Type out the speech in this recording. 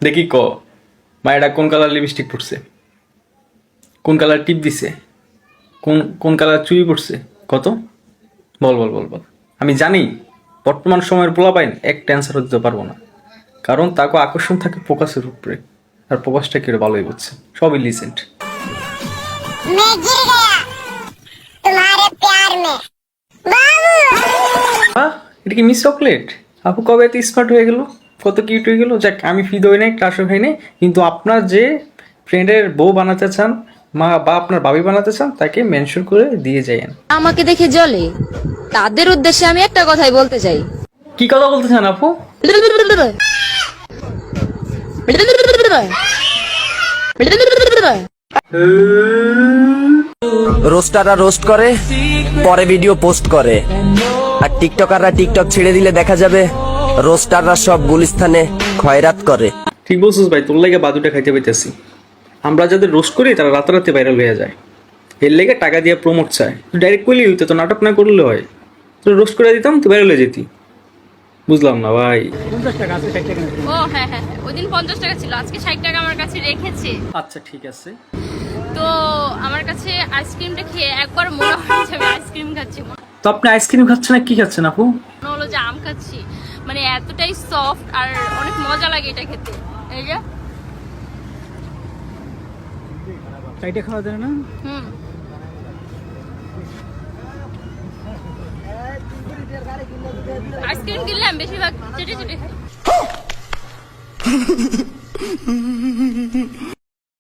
দেখি ক মায়েরা কোন কালার লিপস্টিক পরছে, কোন কালার টিপ দিছে, কোন কোন কালার চুড়ি পরছে, কত বল বল বল বল। আমি জানি বর্তমান সময়ের পোলাপাইন একটা অ্যান্সার দিতে পারবো না, কারণ তাকে আকর্ষণ থাকে ফোকাসের উপরে, আর ফোকাসটা কেউ ভালোই বুঝছে, সবই লিসেন্ট। मैं गिर गया तुम्हारे प्यार में बाबू। এটা কি মিস চকলেট? আপু কবে এত স্মার্ট হয়ে গেল, কত কিউট হয়ে গেল। যাক, আমি ফিদ হই নাই, ক্লাসও খাই নাই, কিন্তু আপনার যে ফ্রেন্ডের বউ বানাতে চান মা বা আপনার ভাবি বানাতে চান তাকে মেনশন করে দিয়ে যায়েন। আমাকে দেখে জ্বলে, তাদের উদ্দেশ্যে আমি একটা কথাই বলতে চাই। কি কথা বলতে চান আপু? রোস্টাররা রোস্ট করে, পরে ভিডিও পোস্ট করে, আর টিকটকাররা টিকটক ছেড়ে দিলে দেখা যাবে রোস্টাররা সব গুলিস্তানে খয়রাত করে। ঠিক বলছিস ভাই, তোর লেগে বাদুটা খাইতে পাইতেছি। আমরা যাদের রোস্ট করি তারা রাতারাতি ভাইরাল হয়ে যায়, এর লেগে টাকা দিয়ে প্রমোট চায়। তুই ডাইরেক্ট করলেই হইতো, তো নাটক না করলে হয়। তুই রোস্ট করে দিতাম, তুই ভাইরাল হয়ে যেতি। বুঝলাম না ভাই। ও হ্যাঁ হ্যাঁ হ্যাঁ, ওই দিন 50 টাকা ছিল, আজকে 60 টাকা আমার কাছে রেখেছে। আচ্ছা ঠিক আছে। তো আমার কাছে আইসক্রিমটা খেয়ে একবার মনে হয় যে আমি আইসক্রিম খাচ্ছি, তো আপনি আইসক্রিম খাচ্ছেন না কি খাচ্ছেন আপু? মনে হলো যে আম খাচ্ছি। মানে এতটাই সফট আর অনেক মজা লাগে এটা খেতে। এই যে চাইটা খাওয়া যায় না? হুম, আইসক্রিম কিনলাম বেশিরভাগ চেটে চেটে খাই।